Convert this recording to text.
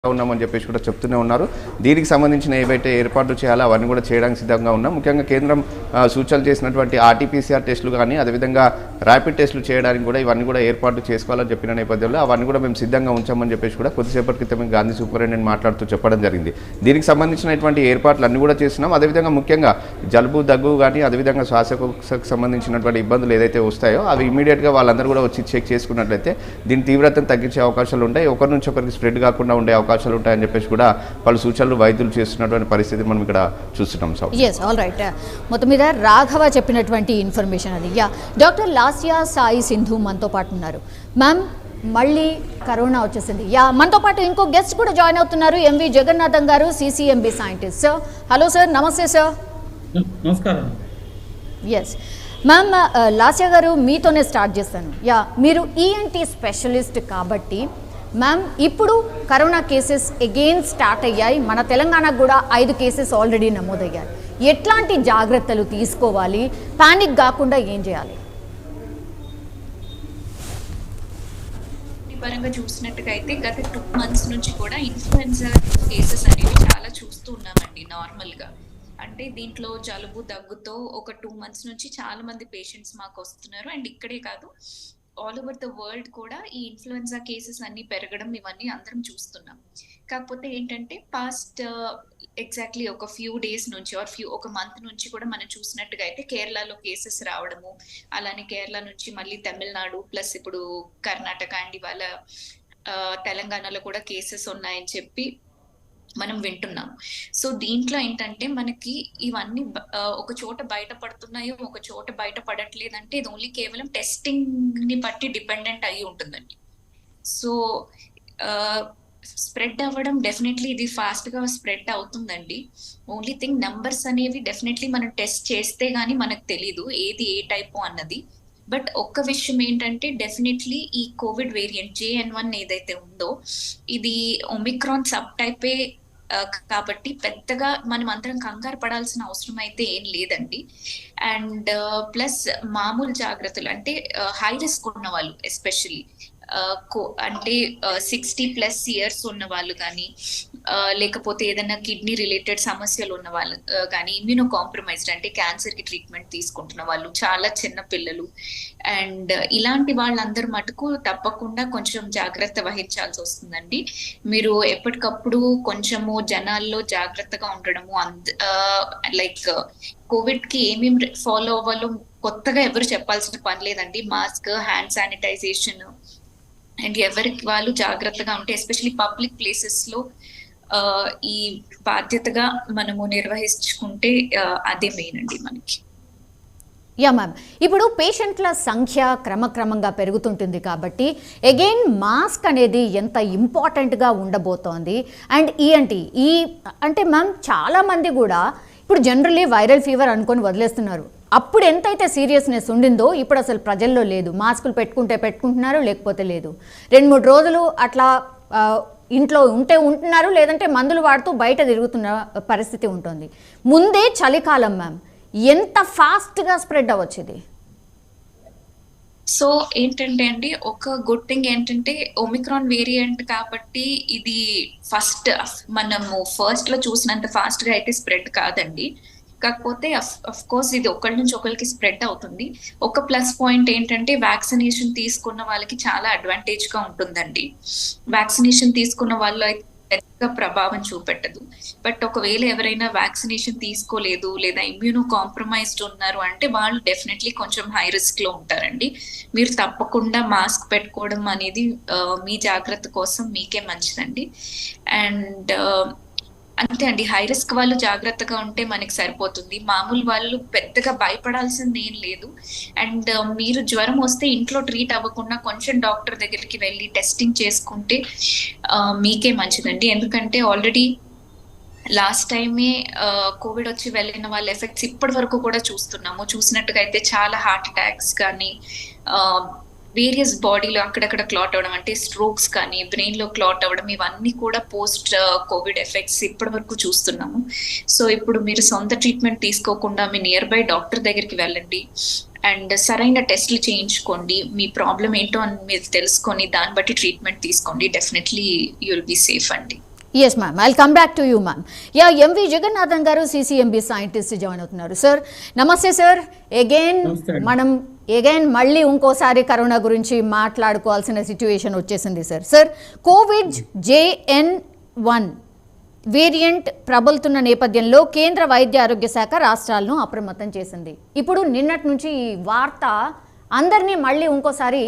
ఉన్నామని చెప్పేసి కూడా చెప్తూనే ఉన్నారు. దీనికి సంబంధించిన ఏవైతే ఏర్పాట్లు చేయాలో అవన్నీ కూడా చేయడానికి సిద్ధంగా ఉన్నాం. ముఖ్యంగా కేంద్రం సూచనలు చేసినటువంటి ఆర్టీపీసీఆర్ టెస్టులు కానీ అదేవిధంగా ర్యాపిడ్ టెస్టులు చేయడానికి కూడా ఇవన్నీ కూడా ఏర్పాట్లు చేసుకోవాలని చెప్పిన నేపథ్యంలో అవన్నీ కూడా మేము సిద్ధంగా ఉంచామని చెప్పేసి కూడా కొద్దిసేపటి క్రితమే గాంధీ సూపరింటెండెంట్ మాట్లాడుతూ చెప్పడం జరిగింది. దీనికి సంబంధించినటువంటి ఏర్పాట్లు అన్నీ కూడా చేస్తున్నాం. అదేవిధంగా ముఖ్యంగా జలుబు దగ్గు కానీ అదేవిధంగా శ్వాసకోశకు సంబంధించినటువంటి ఇబ్బందులు ఏదైతే వస్తాయో అవి ఇమీడియట్గా వాళ్ళందరూ కూడా వచ్చి చెక్ చేసుకున్నట్లయితే దీని తీవ్రతను తగ్గించే అవకాశాలు ఉంటాయి. ఒకరి నుంచి ఒకరికి స్ప్రెడ్ కాకుండా ఉండే అవకాశాలు ఉంటాయని చెప్పేసి కూడా పలు సూచనలు వైద్యులు చేస్తున్నటువంటి పరిస్థితి మనం ఇక్కడ చూస్తున్నాం. All right. మొత్తం మీద రాఘవ చెప్పినటువంటి ఇన్ఫర్మేషన్ అది. డాక్టర్ లాస్యా సాయి సింధు మనతో పాటు ఉన్నారు. మ్యామ్, మళ్ళీ కరోనా వచ్చేసింది. మనతో పాటు ఇంకో గెస్ట్ కూడా జాయిన్ అవుతున్నారు, ఎంవి జగన్నాథం గారు, CCMB scientist. Sir, hello sir, నమస్తే సార్. నమస్కారం. ఎస్ మ్యామ్, లాస్యా గారు మీతోనే స్టార్ట్ చేస్తాను. మీరు ఈఎన్టీ స్పెషలిస్ట్ కాబట్టి మ్యామ్, ఇప్పుడు కరోనా కేసెస్ అగైన్ స్టార్ట్ అయ్యాయి. మన తెలంగాణకు కూడా 5 కేసెస్ ఆల్రెడీ నమోదయ్యాయి. ఎట్లాంటి జాగ్రత్తలు తీసుకోవాలి? పానిక్ కాకుండా ఏం చేయాలి? పరంగా చూసినట్టుగా అయితే గత 2 months నుంచి కూడా ఇన్ఫ్లుయెన్జా కేసెస్ అనేవి చాలా చూస్తూ ఉన్నామండి. నార్మల్గా అంటే దీంట్లో జలుబు దగ్గుతో ఒక 2 months నుంచి చాలా మంది పేషెంట్స్ మాకు వస్తున్నారు. అండ్ ఇక్కడే కాదు, ఆల్ ఓవర్ ద వరల్డ్ కూడా ఈ ఇన్ఫ్లుయెన్జా కేసెస్ అన్ని పెరగడం ఇవన్నీ అందరం చూస్తున్నాం. కాకపోతే ఏంటంటే పాస్ట్ ఎగ్జాక్ట్లీ ఒక ఫ్యూ డేస్ నుంచి ఒక మంత్ నుంచి కూడా మనం చూసినట్టుగా అయితే కేరళలో కేసెస్ రావడము, అలానే కేరళ నుంచి మళ్ళీ తమిళనాడు ప్లస్ ఇప్పుడు కర్ణాటక అండ్ ఇవాళ తెలంగాణలో కూడా కేసెస్ ఉన్నాయని చెప్పి మనం వింటున్నాం. సో దీంట్లో ఏంటంటే మనకి ఇవన్నీ ఒక చోట బయటపడుతున్నాయో ఒక చోట బయటపడట్లేదంటే ఇది ఓన్లీ కేవలం టెస్టింగ్ ని బట్టి డిపెండెంట్ అయి ఉంటుందండి. సో స్ప్రెడ్ అవ్వడం డెఫినెట్లీ ఇది ఫాస్ట్ గా స్ప్రెడ్ అవుతుందండి. ఓన్లీ థింగ్ నంబర్స్ అనేవి డెఫినెట్లీ మనం టెస్ట్ చేస్తే గానీ మనకు తెలీదు ఏది ఏ టైపు అన్నది. బట్ ఒక్క విషయం ఏంటంటే డెఫినెట్లీ ఈ కోవిడ్ వేరియంట్ JN1 ఏదైతే ఉందో ఇది ఒమిక్రాన్ సబ్ టైపే కాబట్టి పెద్దగా మనం అందరం కంగారు పడాల్సిన అవసరం అయితే ఏం లేదండి. అండ్ ప్లస్ మామూలు జాగ్రత్తలు అంటే హై రిస్క్ ఉన్న వాళ్ళు, ఎస్పెషల్లీ అంటే 60+ years ఉన్న వాళ్ళు కానీ లేకపోతే ఏదైనా కిడ్నీ రిలేటెడ్ సమస్యలు ఉన్న వాళ్ళు కానీ, ఇమ్యూనో కాంప్రమైజ్డ్ అంటే క్యాన్సర్ కి ట్రీట్మెంట్ తీసుకుంటున్న వాళ్ళు, చాలా చిన్న పిల్లలు అండ్ ఇలాంటి వాళ్ళందరూ మటుకు తప్పకుండా కొంచెం జాగ్రత్త వహించాల్సి వస్తుందండి. మీరు ఎప్పటికప్పుడు కొంచెము జనాల్లో జాగ్రత్తగా ఉండడము, లైక్ కోవిడ్ కి ఏమేమి ఫాలో అవ్వాలో కొత్తగా ఎవరు చెప్పాల్సిన పని లేదండి. మాస్క్, హ్యాండ్ శానిటైజేషన్ అండ్ ఎవరికి వాళ్ళు జాగ్రత్తగా ఉంటే ఎస్పెషల్లీ పబ్లిక్ ప్లేసెస్ లో ఈ బాధ్యతగా మనము నిర్వహించుకుంటే అదే మెయిన్ అండి మనకి. మ్యామ్, ఇప్పుడు పేషెంట్ల సంఖ్య క్రమక్రమంగా పెరుగుతుంటుంది కాబట్టి అగైన్ మాస్క్ అనేది ఎంత ఇంపార్టెంట్గా ఉండబోతోంది. అండ్ అంటే మ్యామ్, చాలామంది కూడా ఇప్పుడు జనరల్లీ వైరల్ ఫీవర్ అనుకొని వదిలేస్తున్నారు. అప్పుడు ఎంతైతే సీరియస్నెస్ ఉండిందో ఇప్పుడు అసలు ప్రజల్లో లేదు. మాస్కులు పెట్టుకుంటున్నారు, లేకపోతే లేదు. 2-3 రోజులు అట్లా ఇంట్లో ఉంటున్నారు, లేదంటే మందులు వాడుతూ బయట తిరుగుతున్న పరిస్థితి ఉంటుంది. ముందే చలికాలం మ్యామ్, ఎంత ఫాస్ట్గా స్ప్రెడ్ అవ్వచ్చు? సో ఏంటంటే అండి, ఒక గుడ్ థింగ్ ఏంటంటే ఒమిక్రాన్ వేరియంట్ కాబట్టి ఇది మనము ఫస్ట్ లో చూసినంత ఫాస్ట్ గా అయితే స్ప్రెడ్ కాదండి. కాకపోతే అఫ్ కోర్స్ ఇది ఒకరి నుంచి ఒకరికి స్ప్రెడ్ అవుతుంది. ఒక ప్లస్ పాయింట్ ఏంటంటే వ్యాక్సినేషన్ తీసుకున్న వాళ్ళకి చాలా అడ్వాంటేజ్ గా ఉంటుందండి. వ్యాక్సినేషన్ తీసుకున్న వాళ్ళు అయితే పెద్దగా ప్రభావం చూపెట్టదు. బట్ ఒకవేళ ఎవరైనా వ్యాక్సినేషన్ తీసుకోలేదు లేదా ఇమ్యూనో కాంప్రమైజ్డ్ ఉన్నారు అంటే వాళ్ళు డెఫినెట్లీ కొంచెం హై రిస్క్ లో ఉంటారండి. మీరు తప్పకుండా మాస్క్ పెట్టుకోవడం అనేది మీ జాగ్రత్త కోసం మీకే మంచిదండి. అండ్ అంతే అండి, హై రిస్క్ వాళ్ళు జాగ్రత్తగా ఉంటే మనకి సరిపోతుంది. మామూలు వాళ్ళు పెద్దగా భయపడాల్సింది ఏం లేదు. అండ్ మీరు జ్వరం వస్తే ఇంట్లో ట్రీట్ అవ్వకుండా కొంచెం డాక్టర్ దగ్గరికి వెళ్ళి టెస్టింగ్ చేసుకుంటే మీకే మంచిదండి. ఎందుకంటే ఆల్రెడీ లాస్ట్ టైమే కోవిడ్ వచ్చి వెళ్ళిన వాళ్ళ ఎఫెక్ట్స్ ఇప్పటి వరకు కూడా చూసినట్టుగా అయితే చాలా హార్ట్ అటాక్స్ కానీ వేరియస్ బాడీలో అక్కడక్కడ క్లాట్ అవ్వడం అంటే స్ట్రోక్స్ కానీ బ్రెయిన్ లో క్లాట్ అవ్వడం ఇవన్నీ కూడా పోస్ట్ కోవిడ్ ఎఫెక్ట్స్ ఇప్పటి వరకు చూస్తున్నాము. సో ఇప్పుడు మీరు సొంత ట్రీట్మెంట్ తీసుకోకుండా మీ నియర్ బై డాక్టర్ దగ్గరికి వెళ్ళండి అండ్ సరైన టెస్ట్లు చేయించుకోండి. మీ ప్రాబ్లం ఏంటో అని మీరు తెలుసుకొని దాన్ని బట్టి ట్రీట్మెంట్ తీసుకోండి. Definitely you will be safe అండి. Yes ma'am, I come back to you ma'am. Yeah, M V Jagannathan గారు సిసిఎంబి సైంటిస్ట్ జాయిన్ అవుతున్నారు. సార్ నమస్తే సార్. మనం మళ్ళీ ఇంకోసారి కరోనా గురించి మాట్లాడుకోవాల్సిన సిచ్యువేషన్ వచ్చేసింది sir. Sir, covid JN.1 variant ప్రబలుతున్న నేపథ్యంలో కేంద్ర వైద్య ఆరోగ్య శాఖ రాష్ట్రాలను అప్రమత్తం చేసింది. ఇప్పుడు నిన్నటి నుంచి ఈ వార్త అందరినీ మళ్ళీ ఇంకోసారి